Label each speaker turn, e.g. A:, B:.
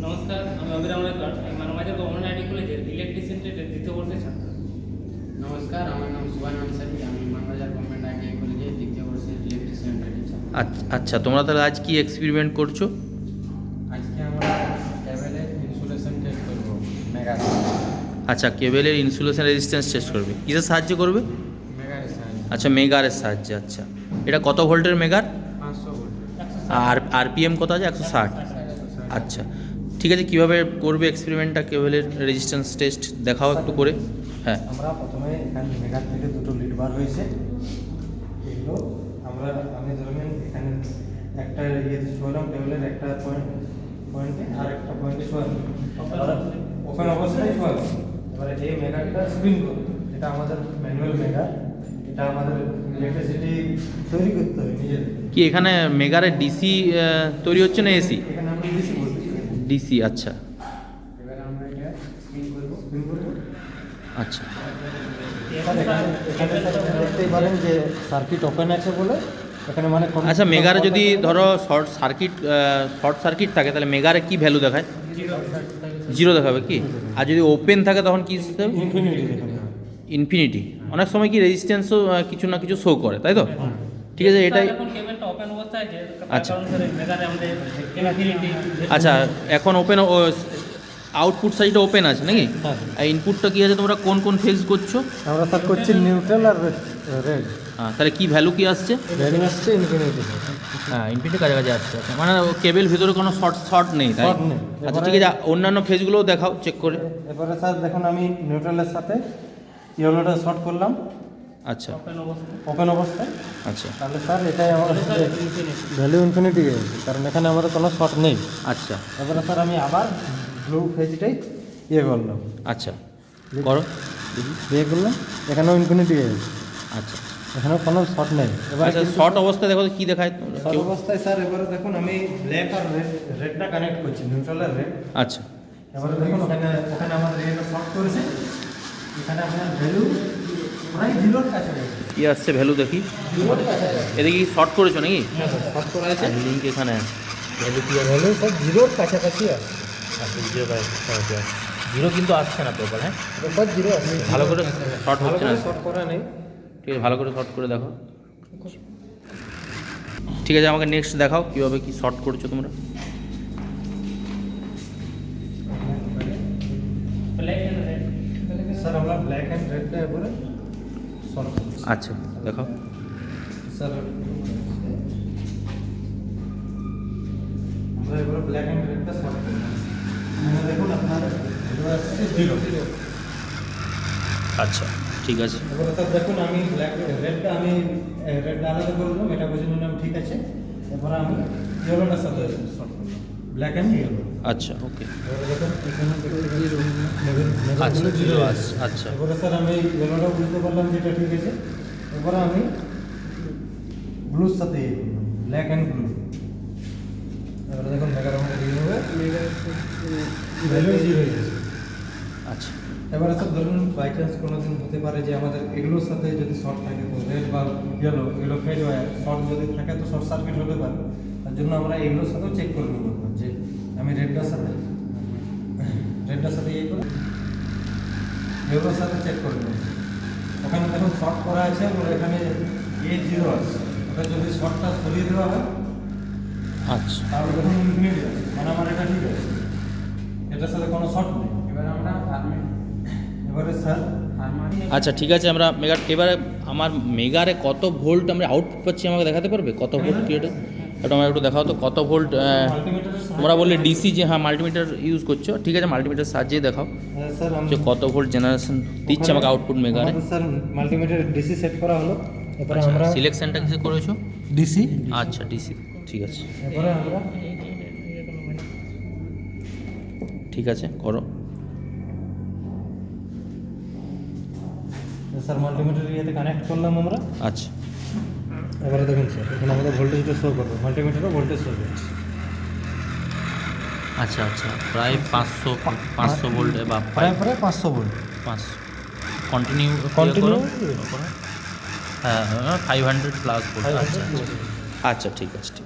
A: নমস্কার, আমি অভিরাম record Manbazar government IT কলেজের ইলেকট্রিশিয়ান ট্রেডের দ্বিতীয় বর্ষের ছাত্র।
B: নমস্কার, আমার নাম সুবহান আনসারি। আমি মানবাজার গভর্নমেন্ট আইটিআই কলেজের দ্বিতীয় বর্ষের ইলেকট্রিশিয়ান ট্রেডের ছাত্র।
C: আচ্ছা, তোমরা তাহলে আজ কি এক্সপেরিমেন্ট করছো?
B: আজকে আমরা কেবলের ইনসুলেশন টেস্ট করব মেগার।
C: আচ্ছা, কেবেলের ইনসুলেশন রেজিস্ট্যান্স টেস্ট করবে। কিসের সাহায্যে করবে?
B: মেগারের সাহায্যে।
C: আচ্ছা, মেগারের সাহায্যে। আচ্ছা, এটা কত ভোল্টের মেগার?
B: 500 ভোল্ট।
C: আর আরপিএম কত আছে? 160। আচ্ছা, ঠিক আছে। কিভাবে করবে এক্সপেরিমেন্টটা কেবেলের রেজিস্ট্যান্স টেস্ট দেখাও একটু করে। হ্যাঁ,
D: আমরা প্রথমে এখানে মেগার থেকে দুটো লিড বার হয়েছে, এগুলো আমি ধরুন এখানে একটা ইয়েতে শোয়ালাম, টেবিলের একটা পয়েন্টে আর একটা পয়েন্টে শোয়ালাম, ওপেন অবস্থায় শোয়ালাম। এবারে এই মেগারটা স্পিন করবে, এটা আমাদের ম্যানুয়াল মেগার, এটা আমাদের ইলেকট্রিসিটি তৈরি করতে হবে নিজেদের।
C: কি এখানে মেগারের ডিসি তৈরি হচ্ছে না এসি?
D: এখানে আমরা ডিসি বলছি,
C: ডিসি। আচ্ছা
B: এবার আমরা এটা স্পিন করব।
C: আচ্ছা
D: এখানে দেখতেই পারেন যে সার্কিট ওপেন আছে বলে এখানে মানে
C: আচ্ছা, মেগারে যদি ধরো শর্ট সার্কিট থাকে তাহলে মেগারে কি ভ্যালু দেখায়? জিরো দেখাবে কি? আর যদি ওপেন থাকে তখন কি সিস্টেম?
D: ইনফিনিটি দেখাবে।
C: ইনফিনিটি। অনেক সময় কি রেজিস্ট্যান্সও কিছু না কিছু শো করে, তাই তো? ঠিক আছে, এটাই।
A: এখন কেবলটা ওপেন অবস্থায় আছে,
C: আচ্ছা।
A: কারণ ধরে মেগারে আমাদের ইনফিনিটি।
C: আচ্ছা, এখন ওপেন আউটপুট সাইডটা ওপেন আছে নাকি?
D: হ্যাঁ।
C: আর ইনপুটটা কি আছে? তোমরা কোন কোন ফেজ করছো?
D: আমরা স্যার করছি নিউট্রাল আর রেড।
C: হ্যাঁ, তাহলে কি ভ্যালু কি আসছে?
D: রেড আসছে ইনফিনিটি।
C: হ্যাঁ, ইনফিনিটি কাছাকাছি আসছে। আচ্ছা, মানে কেবল ভিতরে কোনো শর্ট নেই, তাই?
D: Short নেই।
C: আচ্ছা, ঠিক আছে। অন্যান্য ফেজগুলোও দেখাও চেক করে।
D: এবারে স্যার দেখুন, আমি নিউট্রালের সাথে ইয়েলোটা শর্ট করলাম
C: আচ্ছা
D: ওপেন অবস্থায়।
C: আচ্ছা
D: তাহলে স্যার এটাই আমার ভ্যালু ইনফিনিটি গেছে, কারণ এখানে আমাদের কোনো শর্ট নেই।
C: আচ্ছা
D: এবারে স্যার আমি আবার ব্লু ফেজটাই ইয়ে করলাম,
C: আচ্ছা করো।
D: ইয়ে করলাম, এখানেও ইনফিনিটি গেছে,
C: আচ্ছা
D: এখানেও কোনো শর্ট নেই। এবার
C: আচ্ছা, শর্ট অবস্থায় দেখো তো কি দেখায়?
D: শর্ট অবস্থায় স্যার এবারে দেখুন আমি ব্ল্যাক আর রেডটা কানেক্ট করছি, নিউট্রাল আর রেড।
C: আচ্ছা
D: এবারে দেখুন ওখানে আমাদের এটা শর্ট করেছে, এখানে আপনার ভ্যালু প্রায় জিরোর কাছাকাছি।
C: কি আসছে ভ্যালু দেখি?
D: জিরোর কাছাকাছি।
C: এদিকে কি শর্ট করেছো নাকি?
D: হ্যাঁ স্যার, শর্ট করা আছে।
C: লিঙ্ক এখানে আছে।
D: ভ্যালু স্যার জিরোর কাছাকাছি আছে।
C: আচ্ছা, জিরো কিন্তু আসছে না পেপার। হ্যাঁ,
D: ব্যাপার জিরো আছে।
C: ভালো করে শর্ট
D: ভালো
C: হচ্ছে না।
D: করে শর্ট করা নেই।
C: ঠিক আছে, ভালো করে শর্ট করে দেখো। ঠিক আছে, আমাকে নেক্সট দেখাও কীভাবে কি শর্ট করছো তোমরা।
A: Black and red.
D: স্যার আমরা ব্ল্যাক অ্যান্ড রেডটা এবারে শর্ট করছি।
C: আচ্ছা, দেখাও।
D: স্যার আমরা এবারে ব্ল্যাক অ্যান্ড রেডটা শর্ট করব। এখানে দেখুন আপনার এবারে আসছে জিরো।
C: আচ্ছা, ঠিক আছে।
D: এবারে স্যার দেখুন আমি রেডটা আলাদা করে দিলাম, এটা বুঝে নিলাম ঠিক আছে। এবারে আমি ইয়েলোটার সাথে শর্ট করব, ব্ল্যাক অ্যান্ড ইয়েলো।
C: আচ্ছা, ওকে।
D: এবারে দেখুন এখানে
C: আচ্ছা,
D: জিরো
C: জিরো
D: আছে।
C: আছে। আচ্ছা
D: এবারে স্যার আমি ইয়েলোটা বুঝতে পারলাম যে এটা ঠিক আছে। এবারে আমি ব্লুর সাথে ইয়ে করলাম, ব্ল্যাক অ্যান্ড ব্লু। এবারে দেখুন মেগার আমাদের ইয়ে হবে, ভ্যালু জিরো হয়ে গেছে।
C: আচ্ছা
D: এবারে স্যার ধরুন বাই চান্স কোনো দিন হতে পারে যে আমাদের এগুলোর সাথে যদি শর্ট থাকে, তো রেড বা ইয়েলো এগুলো ফেড হয়, শর্ট যদি থাকে তো শর্ট সার্কিট হতে পারে। তার জন্য আমরা এগুলোর সাথেও চেক করে নেবো যে আমি রেডটার সাথে ইয়ে করে এগুলোর সাথে চেক করে নেবো। ওখানে দেখুন শর্ট করা আছে বলে এখানে এ জিরো আছে, ওটা যদি শর্টটা সরিয়ে দেওয়া হয়
C: আচ্ছা
D: তাহলে দেখুন ইনফিনিটি আছে, মানে আমার এটা ঠিক আছে, এটার সাথে কোনো শর্ট নেই। এবারে স্যার
C: আচ্ছা, ঠিক আছে। আমরা এবারে আমার মেগারে কত ভোল্ট আমরা আউটপুট পাচ্ছি আমাকে দেখাতে পারবে? কত ভোল্ট কি এটা আমার একটু দেখাও তো, কত ভোল্ট।
D: মাল্টিমিটারের
C: তোমরা বললে ডিসি, যে হ্যাঁ মাল্টিমিটার ইউজ করছো, ঠিক আছে। মাল্টিমিটার সাহায্যে দেখাও
D: স্যার
C: যে কত ভোল্ট জেনারেশন দিচ্ছে আমাকে আউটপুট মেগারে।
D: স্যার মাল্টিমিটার ডিসি সেট করা হলো। এবারে আমরা
C: সিলেকশনটা কিসে করেছো?
D: ডিসি।
C: আচ্ছা, ডিসি, ঠিক আছে।
D: এবারে আমরা
C: ঠিক আছে, করো।
D: স্যার মাল্টিমিটার ইয়েতে কানেক্ট করলাম আমরা।
C: আচ্ছা
D: এবারে দেখুন স্যার এখানে আমাদের ভোল্টেজটা শো করবে, মাল্টিমিটারও ভোল্টেজ শো করছে।
C: আচ্ছা আচ্ছা, প্রায় 500 ভোল্ট বা
D: প্রায় 500 ভোল্ট
C: 500 কন্টিনিউ
D: কন্টিনিউ।
C: হ্যাঁ, 500 প্লাস ভোল্ট। আচ্ছা আচ্ছা, ঠিক আছে।